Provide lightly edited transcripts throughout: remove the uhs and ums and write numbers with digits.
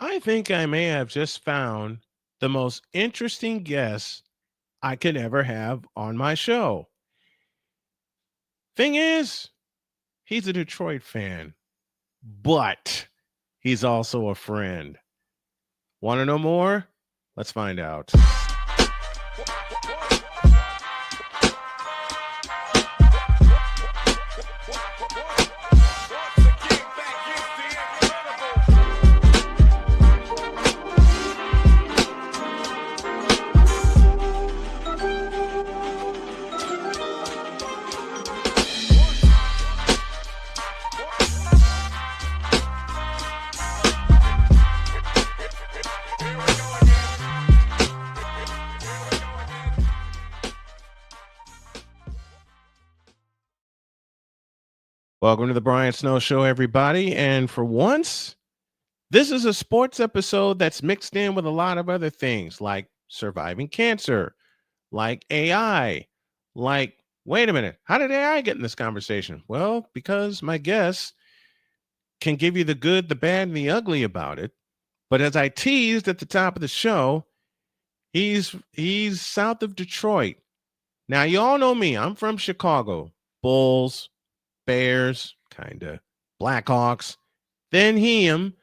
I think I may have just found the most interesting guest I could ever have on my show. Thing is, he's a Detroit fan, but he's also a friend. Want to know more? Let's find out. Welcome to the Brian Snow Show, everybody. And for once, this is a sports episode that's mixed in with a lot of other things like surviving cancer, like AI, like, wait a minute, how did AI get in this conversation? Well, because my guest can give you the good, the bad, and the ugly about it. But as I teased at the top of the show, he's south of Detroit. Now, you all know me. I'm from Chicago. Bulls, Bears, kind of, Blackhawks, then him,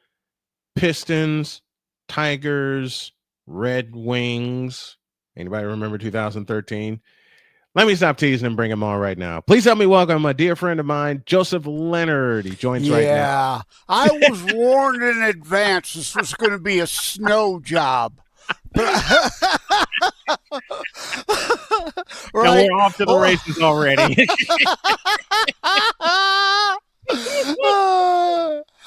Pistons, Tigers, Red Wings. Anybody remember 2013? Let me stop teasing and bring him on right now. Please help me welcome a dear friend of mine, Joseph Lenard. He joins right now. Yeah, I was warned in advance this was going to be a snow job. Right? We're off to the races already.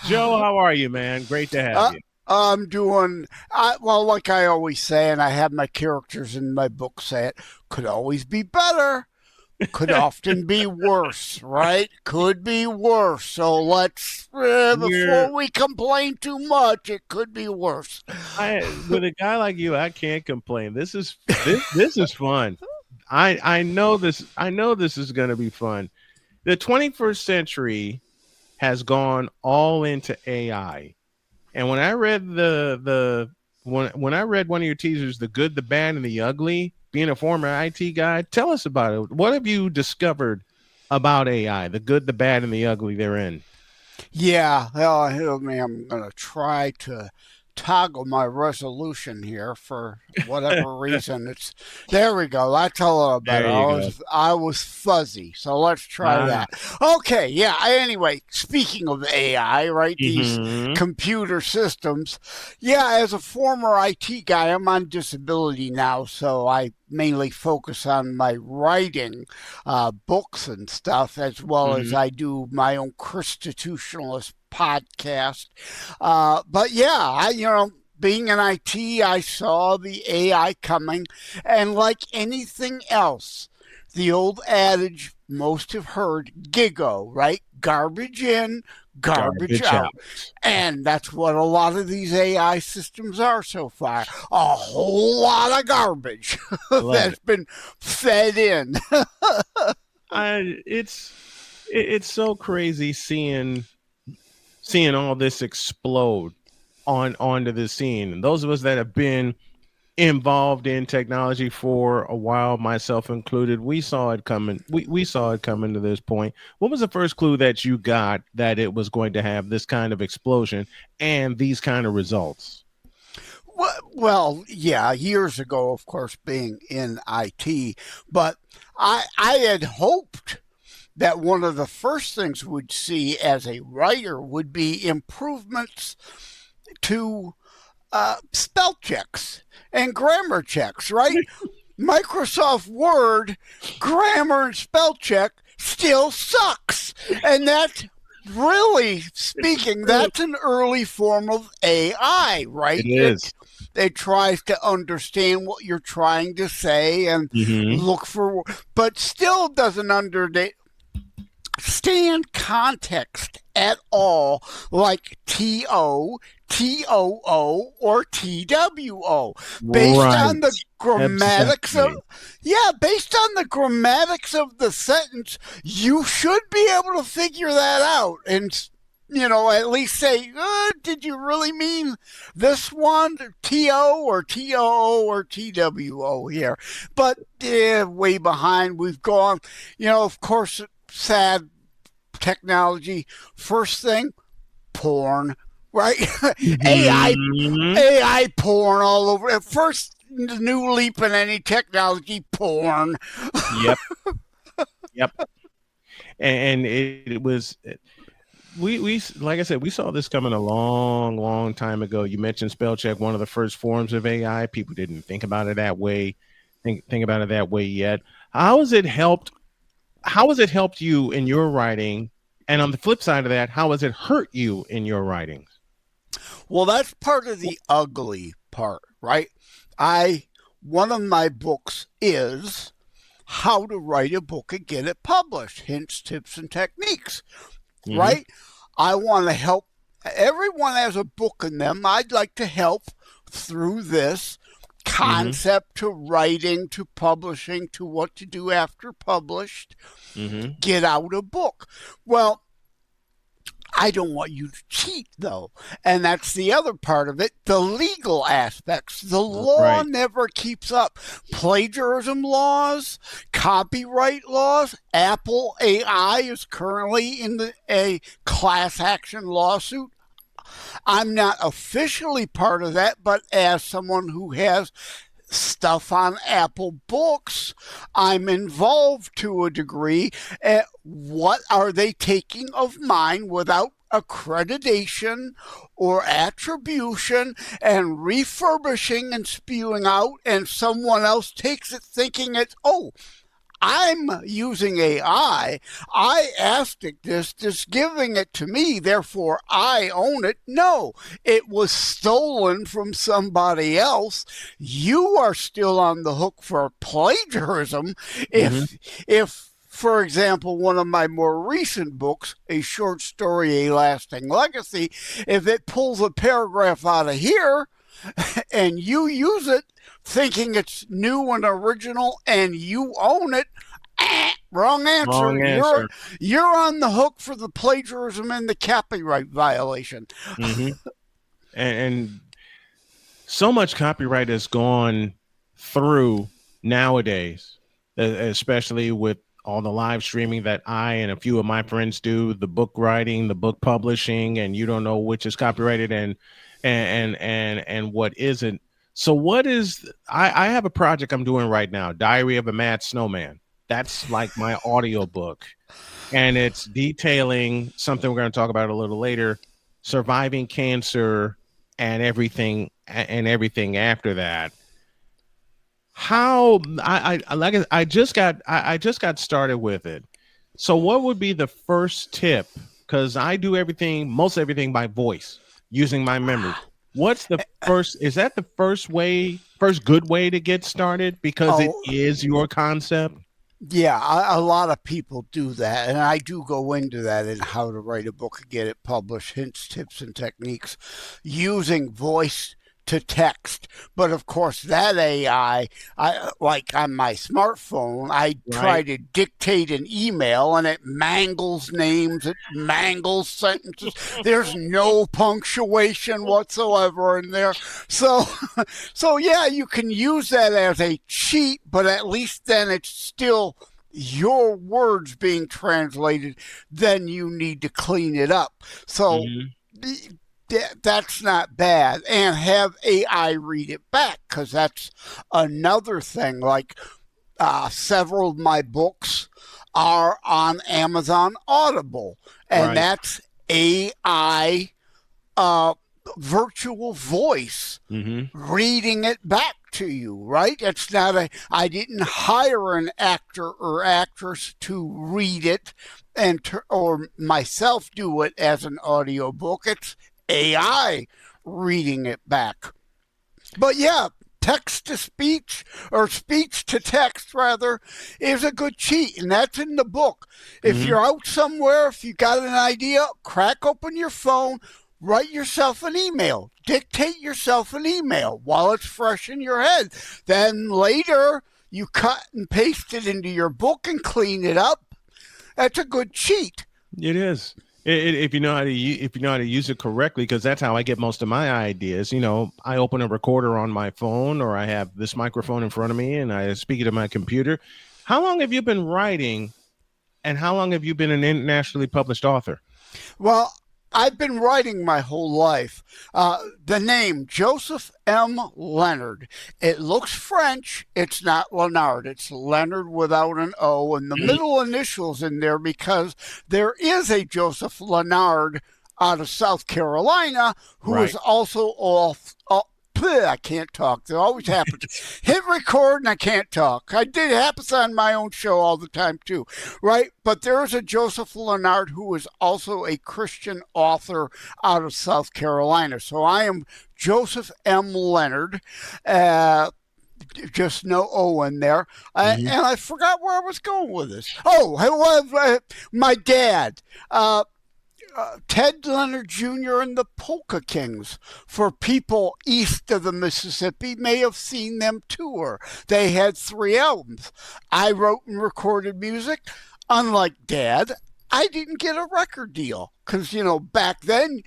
Joe, how are you, man? Great to have you. I'm doing well, like I always say, and I have my characters in my book say it, could always be better, could often be worse, right? Could be worse. So let's, before we complain too much, it could be worse. With a guy like you, I can't complain. This is fun. I know this is going to be fun. The 21st century has gone all into AI. And when I read when I read one of your teasers, The Good, the Bad, and the Ugly, being a former IT guy, tell us about it. What have you discovered about AI, the good, the bad, and the ugly therein? Yeah, well, I'm going to try to toggle my resolution here for whatever reason. There we go. That's a little better. I was fuzzy, so let's try that. Okay, yeah. Anyway, speaking of AI, right? These computer systems. Yeah, as a former IT guy, I'm on disability now, so I mainly focus on my writing books and stuff, as well as I do my own constitutionalist podcast. But yeah, being in IT, I saw the AI coming, and like anything else, the old adage most have heard, GIGO, right? Garbage in, garbage out. And that's what a lot of these AI systems are so far. A whole lot of garbage that's been fed in. It's so crazy seeing all this explode onto the scene. And those of us that have been involved in technology for a while, myself included, we saw it coming. We saw it coming to this point. What was the first clue that you got that it was going to have this kind of explosion and these kind of results? Well, yeah, years ago, of course, being in IT, but I had hoped that one of the first things we'd see as a writer would be improvements to spell checks and grammar checks, right? Microsoft Word, grammar and spell check still sucks. And that's really speaking, that's an early form of AI, right? It is. It tries to understand what you're trying to say and look for, but still doesn't understand context at all, like TO, TOO, or TWO, based on the grammatics based on the grammatics of the sentence, you should be able to figure that out. And at least say, did you really mean this one, TO or TOO or TWO here? But way behind. We've gone, of course, sad technology. First thing, porn, right? AI, Mhm. AI porn all over. At first, the new leap in any technology, porn. Yep. Yep. And it was we like I said, we saw this coming a long time ago. You mentioned spell check, one of the first forms of AI. People didn't think about it that way. Think about it that way yet. How has it helped? How has it helped you in your writing? And on the flip side of that, how has it hurt you in your writings? Well, that's part of the ugly part, right? I One of my books is how to write a book and get it published, hints, tips, and techniques, Mm-hmm. right? I want to help. Everyone has a book in them. I'd like to help through this Mm-hmm. concept to writing to publishing to what to do after published, Mm-hmm. get out a book. Well, I don't want you to cheat, though. And that's the other part of it, the legal aspects. The law Right. never keeps up. Plagiarism laws, copyright laws. Apple AI is currently in a class action lawsuit. I'm not officially part of that, but as someone who has stuff on Apple Books, I'm involved to a degree. What are they taking of mine without accreditation or attribution and refurbishing and spewing out, and someone else takes it thinking it's, oh, I'm using AI. I asked it this giving it to me, therefore I own it. No, it was stolen from somebody else. You are still on the hook for plagiarism Mm-hmm. if for example, one of my more recent books, a short story, A Lasting Legacy, if it pulls a paragraph out of here and you use it thinking it's new and original and you own it, wrong answer. Wrong answer. You're on the hook for the plagiarism and the copyright violation. Mm-hmm. And so much copyright has gone through nowadays, especially with all the live streaming that I and a few of my friends do, the book writing, the book publishing, and you don't know which is copyrighted and what isn't. So what is I have a project I'm doing right now, Diary of a Mad Snowman. That's like my audio book. And it's detailing something we're going to talk about a little later, surviving cancer and everything after that. How I like I just got started with it. So what would be the first tip? Because I do everything, most everything by voice using my memory. What's the first? Is that the first good way to get started? Because it Oh, is your concept. yeah, a lot of people do that, and I do go into that in how to write a book and get it published, hints, tips, and techniques using voice to text. But of course, that I like on my smartphone, I try Right. to dictate an email, and it mangles names, it mangles sentences. There's no punctuation whatsoever in there, so so yeah, you can use that as a cheat, but at least then it's still your words being translated. Then you need to clean it up. So Hmm. that's not bad. And have AI read it back, because that's another thing. Like several of my books are on Amazon Audible, and Right. that's AI uh, virtual voice Hmm. reading it back to you, right? It's not I didn't hire an actor or actress to read it or myself do it as an audiobook. It's AI reading it back. But yeah, text to speech or speech to text rather is a good cheat, and that's in the book. If Hmm. you're out somewhere, if you got an idea, crack open your phone, write yourself an email, dictate yourself an email while it's fresh in your head. Then later you cut and paste it into your book and clean it up. That's a good cheat. It is. If you know how to if you know how to use it correctly, because that's how I get most of my ideas. I open a recorder on my phone, or I have this microphone in front of me, and I speak it to my computer. How long have you been writing, and how long have you been an internationally published author? Well, I've been writing my whole life. The name Joseph M. Lenard. It looks French. It's not Lenard. It's Leonard without an O, and the Mhm. middle initials in there because there is a Joseph Lenard out of South Carolina who is Right. also off. I can't talk. That always happens. Hit record and I can't talk. I did. It happens on my own show all the time too, right? But there is a Joseph Lenard who is also a Christian author out of South Carolina. So I am Joseph M. Lenard. Uh, just no O in there. Mhm. And I forgot where I was going with this. Oh, my dad. Ted Leonard Jr. and the Polka Kings. For people east of the Mississippi, may have seen them tour. They had 3 albums. I wrote and recorded music. Unlike Dad, I didn't get a record deal because back then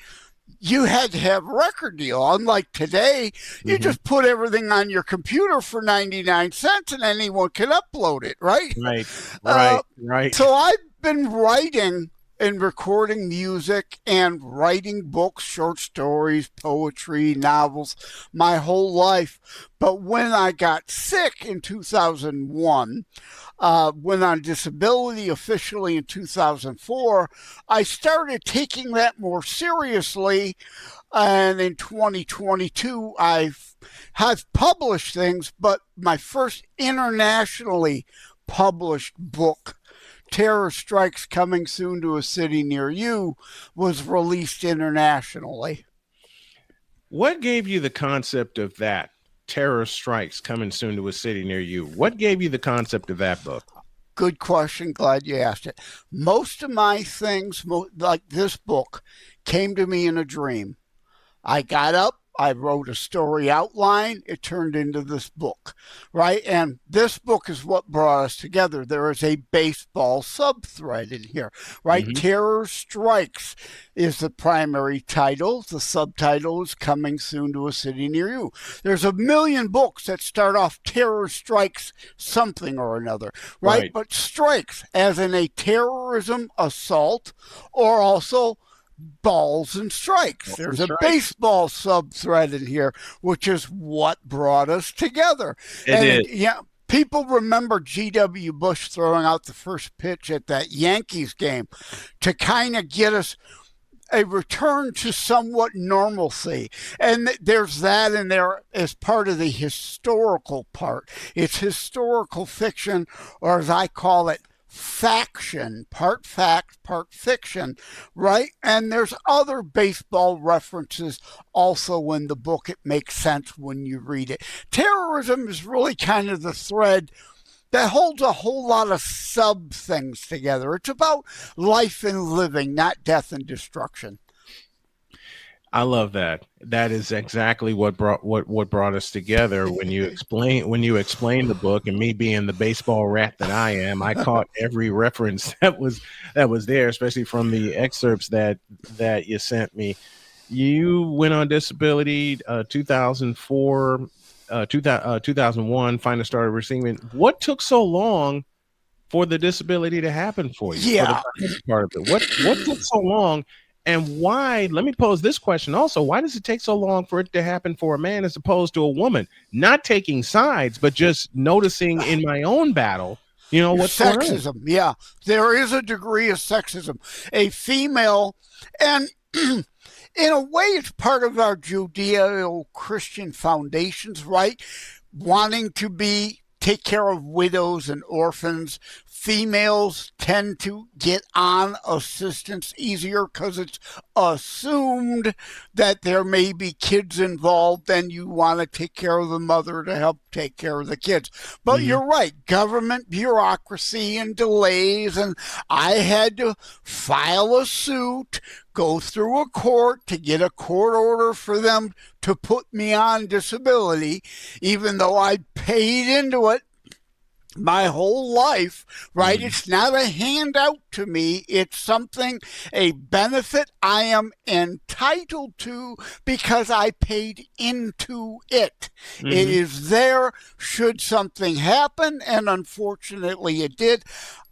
you had to have a record deal. Unlike today, you Mhm. just put everything on your computer for 99 cents and anyone can upload it, right? Right. Uh, Right. Right. so I've been writing and recording music and writing books, short stories, poetry, novels my whole life. But when I got sick in 2001, went on disability officially in 2004, I started taking that more seriously. And in 2022, have published things, but my first internationally published book, Terror Strikes Coming Soon to a City Near You, was released internationally. What gave you the concept of that? Terror strikes coming soon to a city near you. What gave you the concept of that book? Good question. Glad you asked it. Most of my things, like this book, came to me in a dream. I got up, I wrote a story outline, it turned into this book, right? And this book is what brought us together. There is a baseball subthread in here, right? Mhm. Terror Strikes is the primary title. The subtitle is Coming Soon to a City Near You. There's a million books that start off Terror Strikes something or another, right? Right. But strikes, as in a terrorism assault, or also balls and strikes. And There's a strikes. baseball sub thread in here, which is what brought us together. It And is. yeah, people remember G.W. Bush throwing out the first pitch at that Yankees game to kind of get us a return to somewhat normalcy. And there's that in there as part of the historical part. It's historical fiction, or as I call it, faction, part fact, part fiction, right? And there's other baseball references also in the book. It makes sense when you read it. Terrorism is really kind of the thread that holds a whole lot of sub things together. It's about life and living, not death and destruction. I love that. That is exactly what brought us together. When you explain the book, and me being the baseball rat that I am, I caught every reference that was there, especially from the excerpts that you sent me. You went on disability 2004, 2001, finally started receiving. What took so long for the disability to happen for you, for the Yeah, behavior part of it? What took so long, and why? Let me pose this question also: why does it take so long for it to happen for a man as opposed to a woman? Not taking sides, but just noticing in my own battle, what's going on. sexism. Yeah, there is a degree of sexism. A female, and in a way, it's part of our Judeo Christian foundations, right? Wanting to be take care of widows and orphans. Females tend to get on assistance easier because it's assumed that there may be kids involved and you want to take care of the mother to help take care of the kids. But Mhm. you're right, government bureaucracy and delays, and I had to file a suit, go through a court to get a court order for them to put me on disability, even though I paid into it my whole life, right? Mhm. It's not a handout to me. It's something, a benefit I am entitled to because I paid into it. It Mhm. is there should something happen, and unfortunately it did.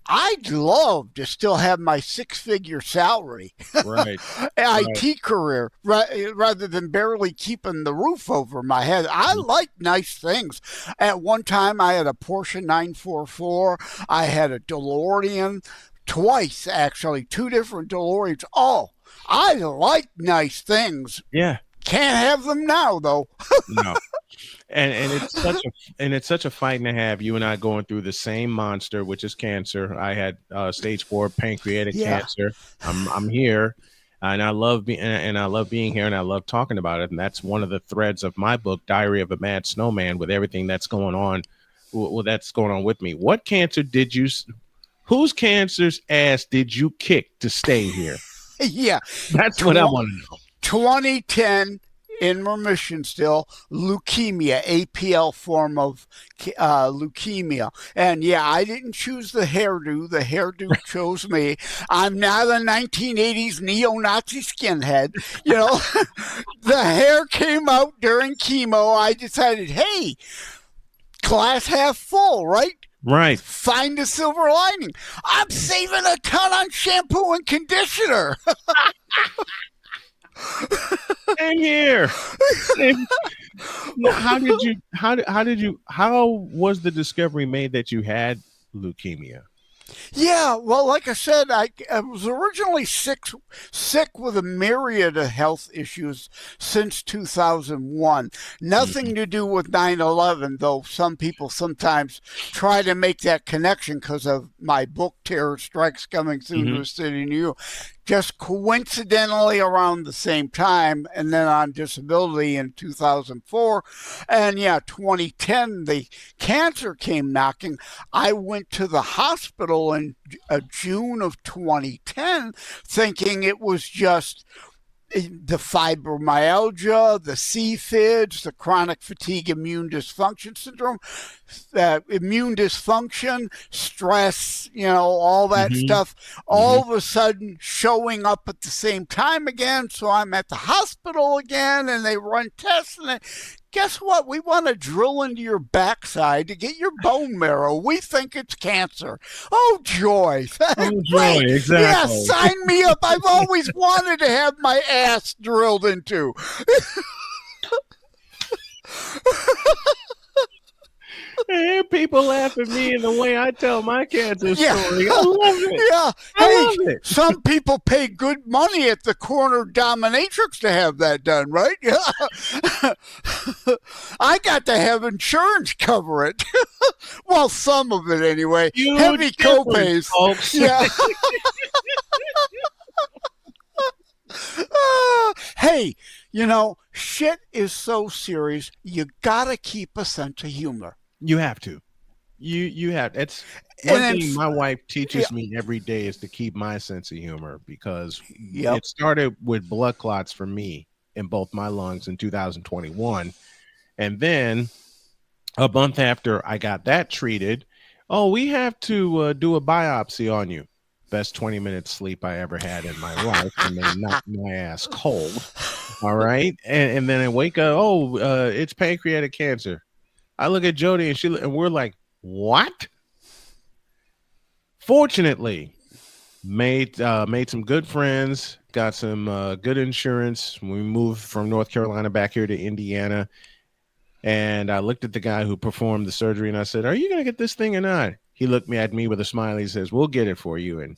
I'd love to still have my six-figure salary, Right. Right. IT career, rather than barely keeping the roof over my head. I Mhm. like nice things. At one time, I had a Porsche 944. I had a DeLorean, twice actually, two different DeLoreans. Oh, I like nice things. Yeah. Can't have them now, though. No. And it's such a fight and a half. You and I going through the same monster, which is cancer. I had stage 4 pancreatic Yeah. cancer. I'm here, and I love being and I love being here, and I love talking about it. And that's one of the threads of my book, Diary of a Mad Snowman, with everything that's going on. Well, that's going on with me. What cancer did you? Whose cancer's ass did you kick to stay here? Yeah. That's what I want to know. 2010, in remission still, leukemia, APL form of leukemia. And yeah, I didn't choose the hairdo. The hairdo chose me. I'm not a 1980s neo-Nazi skinhead. You know, the hair came out during chemo. I decided, hey, glass half full, right? Right. Find the silver lining. I'm saving a ton on shampoo and conditioner. Same here. Same. How was the discovery made that you had leukemia? Yeah, well, like I said, I was originally sick with a myriad of health issues since 2001. Mhm. Nothing to do with 9/11, though some people sometimes try to make that connection because of my book, Terror Strikes Coming Soon to Mhm. a City Near You. Just coincidentally around the same time, and then on disability in 2004. And yeah, 2010, the cancer came knocking. I went to the hospital in June of 2010 thinking it was just the fibromyalgia, the CFIDs, the chronic fatigue immune dysfunction syndrome, immune dysfunction, stress, all that Mhm. stuff, all Mhm. of a sudden showing up at the same time again. So I'm at the hospital again and they run tests and guess what? We want to drill into your backside to get your bone marrow. We think it's cancer. Oh, joy. Oh joy, Great. Yeah, exactly. sign me up. I've always wanted to have my ass drilled into. And people laugh at me and the way I tell my cancer Yeah. story. I love it. Yeah. I Hey, love it. some people pay good money at the corner dominatrix to have that done, right? Yeah. I got to have insurance cover it. Well, some of it anyway. Heavy Huge difference, copays. folks. Yeah. Hey, shit is so serious. You gotta keep a sense of humor. You have to. You have. It's And one then, thing my wife yeah, teaches me every day is to keep my sense of humor because yep. it started with blood clots for me in both my lungs in 2021. And then a month after I got that treated, oh, we have to do a biopsy on you. Best 20 minutes sleep I ever had in my life. And they knocked my ass cold. All right. And then I wake up, oh, it's pancreatic cancer. I look at Jody and we're like, what? Fortunately, made some good friends, got some good insurance. We moved from North Carolina back here to Indiana. And I looked at the guy who performed the surgery and I said, are you going to get this thing or not? He looked at me with a smile. He says, we'll get it for you. And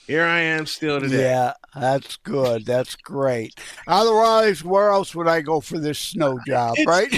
here I am still today. Yeah, that's good. That's great. Otherwise, where else would I go for this snow job, It's right?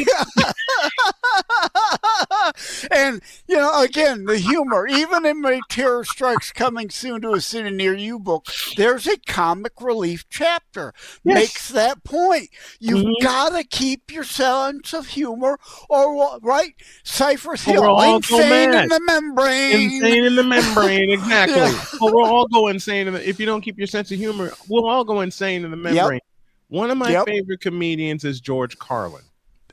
And, again, the humor, even in my Terror Strikes Coming Soon to a City Near You book, there's a comic relief chapter. yes. Makes that point. You've Mhm. got to keep your sense of humor, or, right? Cypress Or we'll Hill, all go insane in mad. the membrane. Insane in the membrane, exactly. Yeah. Or we'll all go insane if you don't keep your sense of humor. We'll all go insane in the Yep. membrane. One of my Yep. favorite comedians is George Carlin.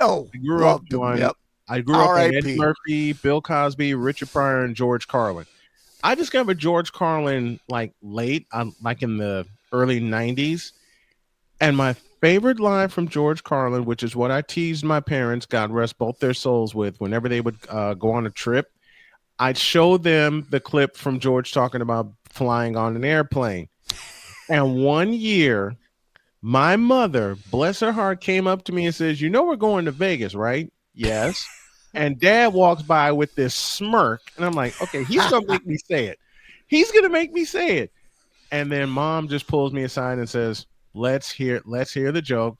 Oh, I grew up loved him. on Yep. I grew up on Eddie R.I.P. Murphy, Bill Cosby, Richard Pryor, and George Carlin. I discovered George Carlin like late, like in the early '90s, and my favorite line from George Carlin, which is what I teased my parents, God rest both their souls, with whenever they would go on a trip, I'd show them the clip from George talking about flying on an airplane. And one year, my mother, bless her heart, came up to me and says, "You know we're going to Vegas, right?" "Yes." And Dad walks by with this smirk, and I'm like, "Okay, he's gonna make me say it. He's gonna make me say it." And then Mom just pulls me aside and says, let's hear the joke.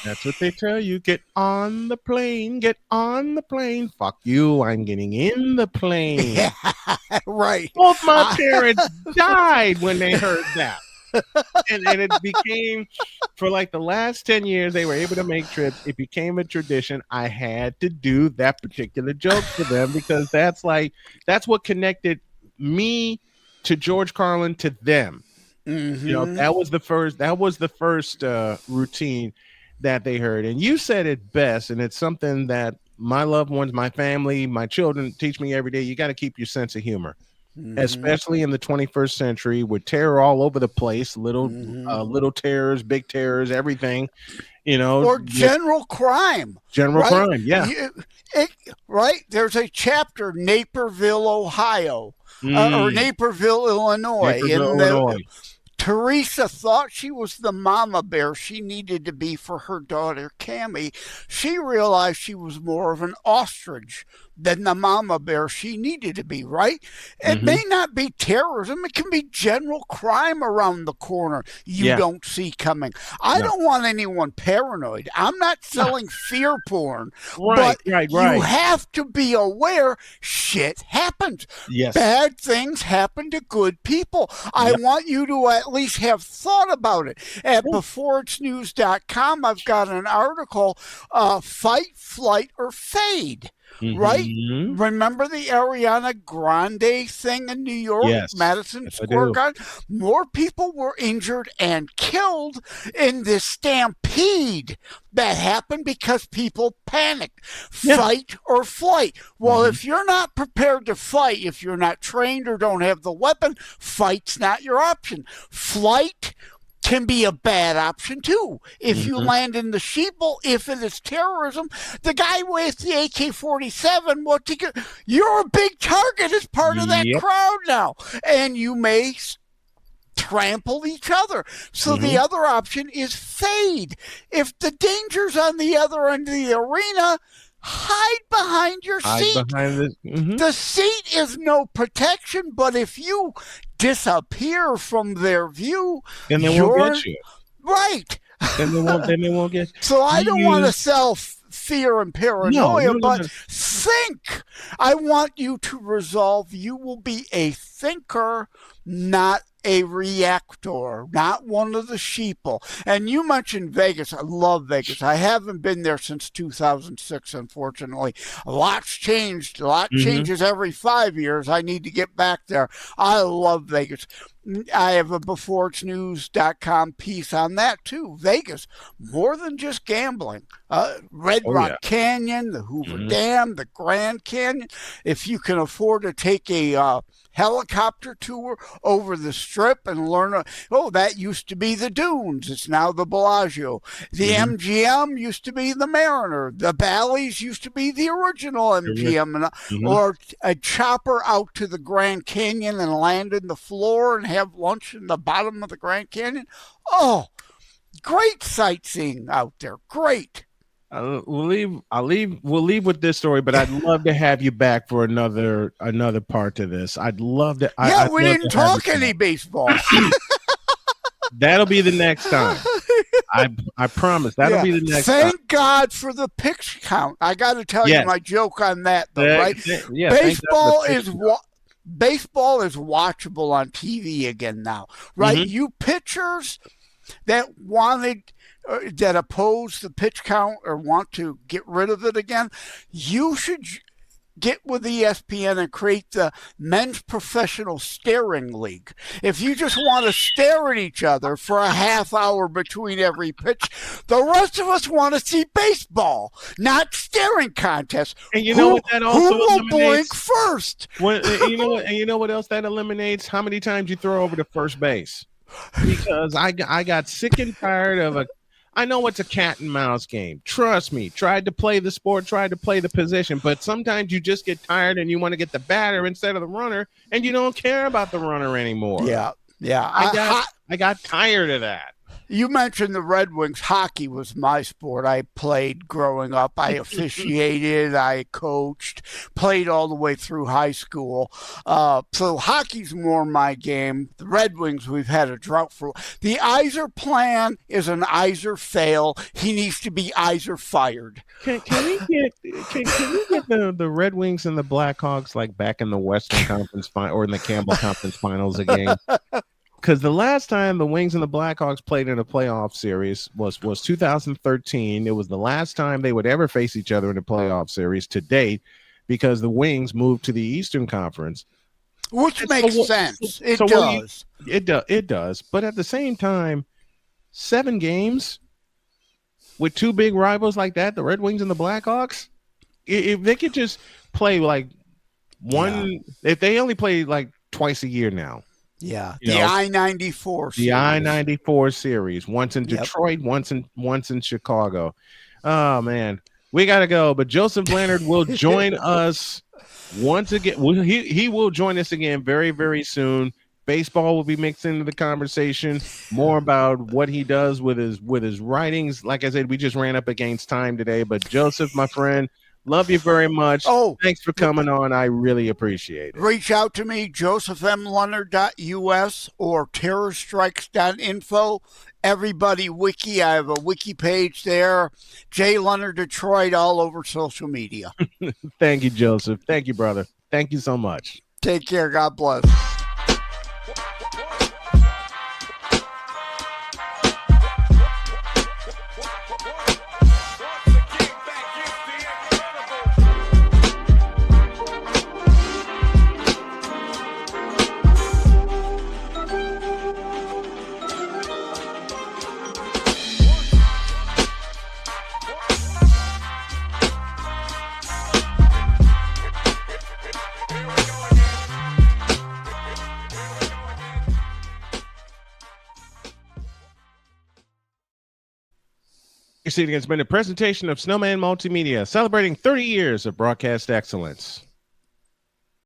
"That's what they tell you. Get on the plane. Get on the plane. Fuck you. I'm getting in the plane." Yeah, right. Both my parents died when they heard that. And it became, for like the last 10 years, they were able to make trips. It became a tradition. I had to do that particular joke for them because that's what connected me to George Carlin to them. Mm-hmm. That was the first routine that they heard. And you said it best, and it's something that my loved ones, my family, my children teach me every day. You got to keep your sense of humor, Mm-hmm. especially in the 21st century with terror all over the place, Mm-hmm. little terrors, big terrors, everything, Or with general crime, general right? crime. Yeah. It, right? There's a chapter, Naperville, Ohio, or Mm, Naperville, Illinois, Naperville, in the Illinois. Teresa thought she was the mama bear she needed to be for her daughter Cammy. She realized she was more of an ostrich than the mama bear she needed to be, right? It Hmm. may not be terrorism, it can be general crime around the corner you Yeah. don't see coming. I No. don't want anyone paranoid. I'm not No. selling fear porn, Right. but Right. you Right. have to be aware shit happens. Yes. Bad things happen to good people. I Yep. want you to at least have thought about it. At Yeah. beforeitsnews.com, I've got an article, Fight, Flight, or Fade, right? Hmm. Remember the Ariana Grande thing in New York, Yes. Madison Yes, I Square do. Garden? More people were injured and killed in this stampede that happened because people panicked. Yeah. Fight or flight. Well, Hmm. if you're not prepared to fight, if you're not trained or don't have the weapon, fight's not your option. Flight can be a bad option too. If you Hmm. land in the sheeple, if it is terrorism, the guy with the AK-47, you're a big target as part of that Yep. crowd now, and you may trample each other. So the Hmm. other option is fade. If the danger's on the other end of the arena, hide behind your Hide seat. behind this. Hmm. The seat is no protection, but if you disappear from their view, Then they won't you're get you. right. Then they won't. Then they won't get So I you. don't want to sell fear and No, paranoia, no, no, but no. think. I want you to resolve you will be a thinker, not a reactor, not one of the sheeple. And you mentioned Vegas. I love Vegas. I haven't been there since 2006, unfortunately. A lot's changed. A lot Hmm. changes every 5 years. I need to get back there. I love Vegas. I have a beforeitsnews.com piece on that too. Vegas, more than just gambling. Red Oh Rock yeah. Canyon, the Hoover Hmm. Dam, the Grand Canyon. If you can afford to take a helicopter tour over the strip and learn, that used to be the Dunes. It's now the Bellagio. The Hmm. MGM used to be the Mariner. The Bally's used to be the original MGM. Hmm. Or a chopper out to the Grand Canyon and land in the floor and have lunch in the bottom of the Grand Canyon. Oh, great sightseeing out there. Great. We'll leave. We'll leave with this story, but I'd love to have you back for another part to this. I'd love to. Yeah, I'd we love didn't to have talk you any baseball. back. That'll be the next time. I promise. That'll Yeah. be the next time. Thank God for the pitch count. I got to tell you Yes. my joke on that, though, right? Yeah. Thank God for Baseball the is baseball is watchable on TV again now, right? Mhm. You pitchers that wanted that oppose the pitch count or want to get rid of it again, you should get with ESPN and create the men's professional staring league. If you just want to stare at each other for a half hour between every pitch, the rest of us want to see baseball, not staring contests. And you know what that Who also will blink eliminates? first? You know what? And you know what else that eliminates? How many times you throw over to first base? Because I got sick and tired of a. I know it's a cat and mouse game. Trust me. Tried to play the sport, tried to play the position, but sometimes you just get tired and you want to get the batter instead of the runner, and you don't care about the runner anymore. Yeah, yeah. I got tired of that. You mentioned the Red Wings. Hockey was my sport. I played growing up. I officiated. I coached. Played all the way through high school. So hockey's more my game. The Red Wings, we've had a drought for. The Iser plan is an Iser fail. He needs to be Iser fired. Can we get the Red Wings and the Blackhawks like back in the Western Conference final or in the Campbell Conference Finals again? Because the last time the Wings and the Blackhawks played in a playoff series was 2013. It was the last time they would ever face each other in a playoff series to date, because the Wings moved to the Eastern Conference, which makes sense. It does. It does. But at the same time, 7 games with 2 big rivals like that, the Red Wings and the Blackhawks, if they could just play like one, if they only play like twice a year now. Yeah, the I-94 series. The I-94 series. Once in Detroit, once in Chicago. Oh man, we gotta go. But Joseph Lenard will join us once again. He will join us again very, very soon. Baseball will be mixed into the conversation. More about what he does with his writings. Like I said, we just ran up against time today. But Joseph, my friend, love you very much. Oh, thanks for coming on. I really appreciate it. Reach out to me, josephmleonard.us or terrorstrikes.info. Everybody Wiki. I have a wiki page there. J. Leonard Detroit all over social media. Thank you, Joseph. Thank you, brother. Thank you so much. Take care. God bless. It's been a presentation of Snowman Multimedia, celebrating 30 years of broadcast excellence.